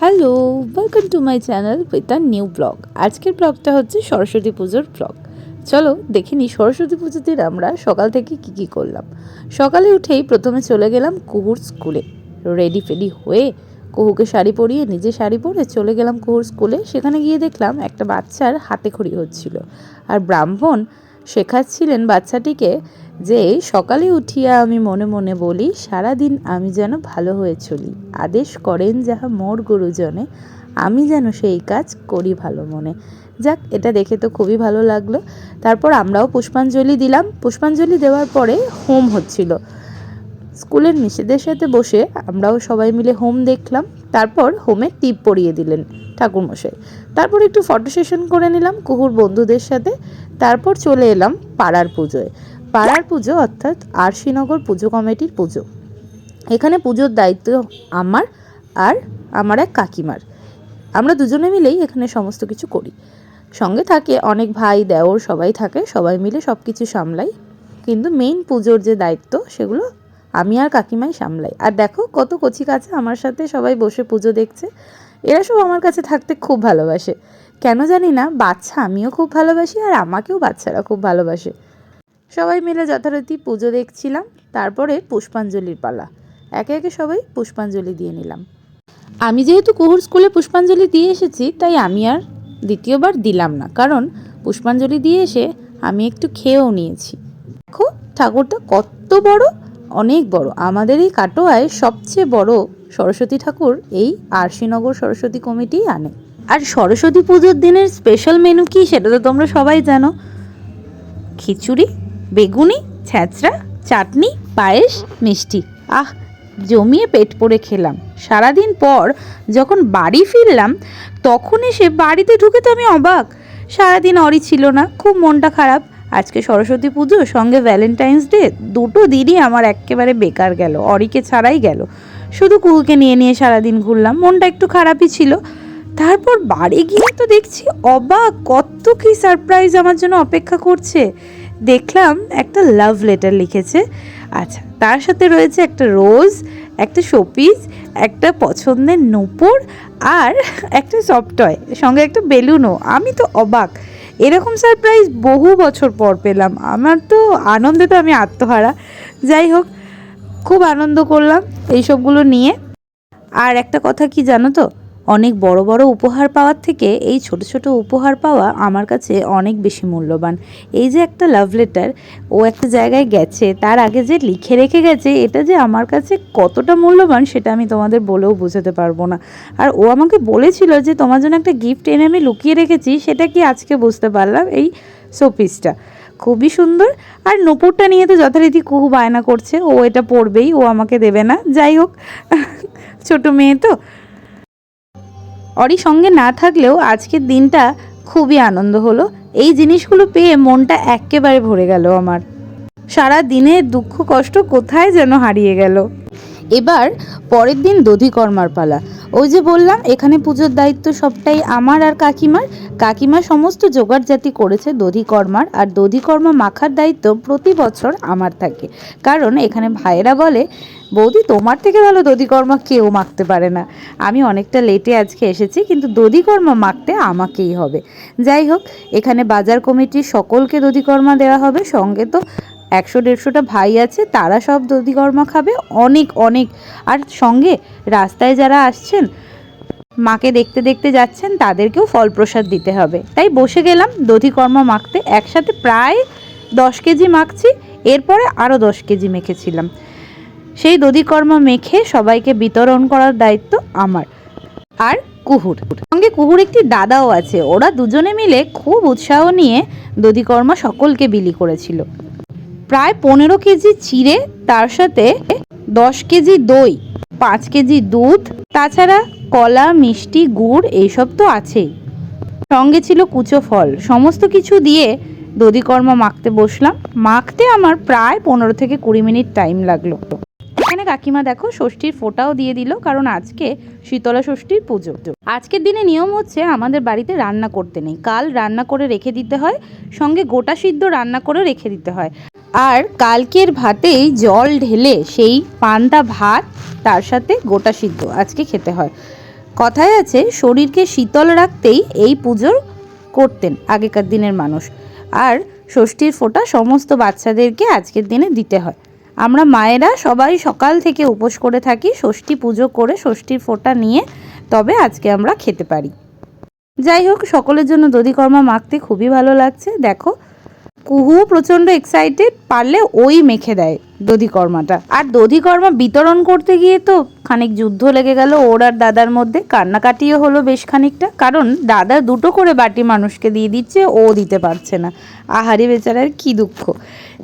Hello, welcome to my channel with a new blog. আজকের ব্লগটা হচ্ছে সরস্বতী পুজোর ব্লগ। চলো দেখে নিই সরস্বতী পুজোর দিন আমরা সকাল থেকে কী করলাম। সকালে উঠেই প্রথমে চলে গেলাম কুহুর স্কুলে। রেডি ফেডি হয়ে কুহুকে শাড়ি পরিয়ে নিজে শাড়ি পরে চলে গেলাম কুহুর স্কুলে। সেখানে গিয়ে দেখলাম একটা বাচ্চার হাতে খড়ি হচ্ছিল, আর ব্রাহ্মণ শেখাচ্ছিলেন বাচ্চাটিকে যে সকালে উঠিয়া আমি মনে মনে বলি, সারাদিন আমি যেন ভালো হয়ে চলি, আদেশ করেন যাহা মোর গুরুজনে, আমি যেন সেই কাজ করি ভালো মনে। যাক, এটা দেখে তো খুবই ভালো লাগলো। তারপর আমরাও পুষ্পাঞ্জলি দিলাম। পুষ্পাঞ্জলি দেওয়ার পরে হোম হচ্ছিল। স্কুলের মিসেদের সাথে বসে আমরাও সবাই মিলে হোম দেখলাম। তারপর হোমে টিপ পরিয়ে দিলেন ঠাকুরমশাই। তারপর একটু ফটো সেশন করে নিলাম কুহুর বন্ধুদের সাথে। তারপর চলে এলাম পাড়ার পুজোয়। পাড়ার পুজো অর্থাৎ আরশিনগর পুজো কমিটির পুজো। এখানে পুজোর দায়িত্ব আমার আর আমার এক কাকিমার। আমরা দুজনে মিলেই এখানে সমস্ত কিছু করি। সঙ্গে থাকে অনেক ভাই দেওর, সবাই থাকে, সবাই মিলে সব কিছু সামলাই। কিন্তু মেইন পুজোর যে দায়িত্ব সেগুলো আমি আর কাকিমাই সামলাই। আর দেখো কত কচি কাছে আমার সাথে সবাই বসে পুজো দেখছে। এরা সব আমার কাছে থাকতে খুব ভালোবাসে, কেন জানি না। বাচ্চা আমিও খুব ভালোবাসি, আর আমাকেও বাচ্চারা খুব ভালোবাসে। সবাই মিলে যথারীতি পুজো দেখছিলাম। তারপরে পুষ্পাঞ্জলির পালা। একে একে সবাই পুষ্পাঞ্জলি দিয়ে নিলাম। আমি যেহেতু কুহুর স্কুলে পুষ্পাঞ্জলি দিয়ে এসেছি, তাই আমি আর দ্বিতীয়বার দিলাম না, কারণ পুষ্পাঞ্জলি দিয়ে এসে আমি একটু খেয়েও নিয়েছি। দেখো ঠাকুরটা কত বড়, অনেক বড়। আমাদের এই কাটোয়ায় সবচেয়ে বড় সরস্বতী ঠাকুর এই আরশিনগর সরস্বতী কমিটিই আনে। আর সরস্বতী পুজোর দিনের স্পেশাল মেনু কি সেটা তো তোমরা সবাই জানো। খিচুড়ি, বেগুনি, ছ্যাঁচড়া, চাটনি, পায়েস, মিষ্টি। আহ, জমিয়ে পেট পড়ে খেলাম। সারাদিন পর যখন বাড়ি ফিরলাম, তখন এসে বাড়িতে ঢুকে তো আমি অবাক। সারাদিন অরি ছিল না, খুব মনটা খারাপ। আজকে সরস্বতী পুজো সঙ্গে ভ্যালেন্টাইন্স ডে, দুটো দিনই আমার একেবারে বেকার গেল, অরিকে ছাড়াই গেল। শুধু কুহুকে নিয়ে নিয়ে সারাদিন ঘুরলাম, মনটা একটু খারাপই ছিল। তারপর বাড়ি গিয়ে তো দেখছি অবাক, কত কি সারপ্রাইজ আমার জন্য অপেক্ষা করছে। দেখলাম একটা লাভ লেটার লিখেছে। আচ্ছা, তার সাথে রয়েছে একটা রোজ, একটা শোপিস, একটা পছন্দের নূপুর, আর একটা সফটটয়, সঙ্গে একটা বেলুনও। আমি তো অবাক, এরকম সারপ্রাইজ বহু বছর পর পেলাম। আমার তো আনন্দে তো আমি আত্মহারা। যাই হোক, খুব আনন্দ করলাম এইসবগুলো নিয়ে। আর একটা কথা কি জানো তো, অনেক বড় বড় উপহার পাওয়ার থেকে এই ছোট ছোট উপহার পাওয়া আমার কাছে অনেক বেশি মূল্যবান। এই যে একটা লাভ লেটার, ও একটা জায়গায় গেছে, তার আগে যে লিখে রেখে গেছে, এটা যে আমার কাছে কতটা মূল্যবান সেটা আমি তোমাদের বলেও বোঝাতে পারবো না। আর ও আমাকে বলেছিল যে তোমার জন্য একটা গিফট এনে আমি লুকিয়ে রেখেছি, সেটা কি আজকে বুঝতে পারলাম। এই শোপিসটা খুবই সুন্দর। আর নূপুরটা নিয়ে তো যথারীতি কুহু বায়না করছে, ও এটা পরবেই, ও আমাকে দেবে না। যাই হোক, ছোট মেয়ে তো। অরি সঙ্গে না থাকলেও আজকের দিনটা খুবই আনন্দ হলো। এই জিনিসগুলো পেয়ে মনটা একেবারে ভরে গেল আমার। সারা দিনের দুঃখ কষ্ট কোথায় যেন হারিয়ে গেল। এবার পরের দিন দধিকর্মার পালা। ওই যে বললাম এখানে পুজোর দায়িত্ব সবটাই আমার আর কাকিমার। কাকিমা সমস্ত জোগাড়জাতি করেছে দধিকর্মার, আর দধিকর্মা মাখার দায়িত্ব প্রতি বছর আমার থাকে। কারণ এখানে ভাইয়েরা বলে, বৌদি তোমার থেকে ভালো দধিকর্মা কেউ মাখতে পারে না। আমি অনেকটা লেটে আজকে এসেছি, কিন্তু দধিকর্মা মাখতে আমাকেই হবে। যাই হোক, এখানে বাজার কমিটির সকলকে দধিকর্মা দেওয়া হবে। সঙ্গে তো 100-150টা ভাই আছে, তারা সব দধিকর্মা খাবে, অনেক অনেক। আর সঙ্গে রাস্তায় যারা আসছেন, মাকে দেখতে দেখতে যাচ্ছেন, তাদেরকেও ফল প্রসাদ দিতে হবে। তাই বসে গেলাম দধিকর্মা মাখতে। একসাথে প্রায় 10 কেজি মাখছি, এরপরে আরও 10 কেজি মেখেছিলাম। সেই দধিকর্মা মেখে সবাইকে বিতরণ করার দায়িত্ব আমার আর কুহুর। সঙ্গে কুহুর একটি দাদাও আছে। ওরা দুজনে মিলে খুব উৎসাহ নিয়ে দধিকর্মা সকলকে বিলি করেছিল। প্রায় 15 কেজি চিড়ে, তার সাথে 10 কেজি দই, 5 কেজি দুধ, তাছাড়া কলা, মিষ্টি, গুড় এইসব তো আছেই। সঙ্গে ছিল কুচো ফল। সমস্ত কিছু দিয়ে দধিকর্মা মাখতে বসলাম। মাখতে আমার প্রায় 15 থেকে 20 মিনিট টাইম লাগলো। এখানে কাকিমা দেখো ষষ্ঠীর ফোঁটাও দিয়ে দিল, কারণ আজকে শীতলা ষষ্ঠীর পুজো। আজকের দিনে নিয়ম হচ্ছে আমাদের বাড়িতে রান্না করতে নেই, কাল রান্না করে রেখে দিতে হয়, সঙ্গে গোটা সিদ্ধ রান্না করে রেখে দিতে হয়। আর কালকের ভাতেই জল ঢেলে সেই পান্তা ভাত, তার সাথে গোটা সিদ্ধ আজকে খেতে হয়। কথায় আছে শরীরকে শীতল রাখতেই এই পুজো করতেন আগেকার দিনের মানুষ। আর ষষ্ঠীর ফোঁটা সমস্ত বাচ্চাদেরকে আজকের দিনে দিতে হয়। আমরা মায়েরা সবাই সকাল থেকে উপোস করে থাকি, ষষ্ঠী পুজো করে ষষ্ঠীর ফোঁটা নিয়ে তবে আজকে আমরা খেতে পারি। যাই হোক, সকলের জন্য দধিকর্মা মাখতে খুবই ভালো লাগছে। দেখো, কুহু প্রচণ্ড এক্সাইটেড, পারলে ওই মেখে দেয় দধিকর্মাটা। আর দধিকর্মা বিতরণ করতে গিয়ে তো খানিক যুদ্ধ লেগে গেল ওর আর দাদার মধ্যে, কান্নাকাটিও হলো বেশ খানিকটা, কারণ দাদা দুটো করে বাটি মানুষকে দিয়ে দিচ্ছে, ও দিতে পারছে না। আহারে বেচারার কি দুঃখ।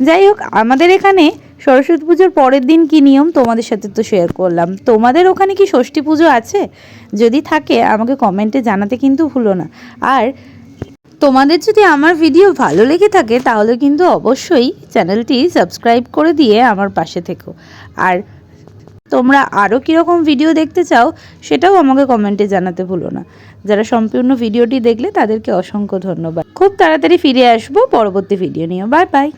যাই হোক, আমাদের এখানে সরস্বতী পুজোর পরের দিন কি নিয়ম তোমাদের সাথে তো শেয়ার করলাম। তোমাদের ওখানে কি ষষ্ঠী পুজো আছে? যদি থাকে আমাকে কমেন্টে জানাতে কিন্তু ভুলো না। আর তোমাদের যদি আমার ভিডিও ভালো লেগে থাকে তাহলে কিন্তু অবশ্যই চ্যানেলটি সাবস্ক্রাইব করে দিয়ে আমার পাশে থেকো। আর তোমরা আরও কীরকম ভিডিও দেখতে চাও সেটাও আমাকে কমেন্টে জানাতে ভুলো না। যারা সম্পূর্ণ ভিডিওটি দেখলে তাদেরকে অসংখ্য ধন্যবাদ। খুব তাড়াতাড়ি ফিরে আসবো পরবর্তী ভিডিও নিয়ে। Bye bye.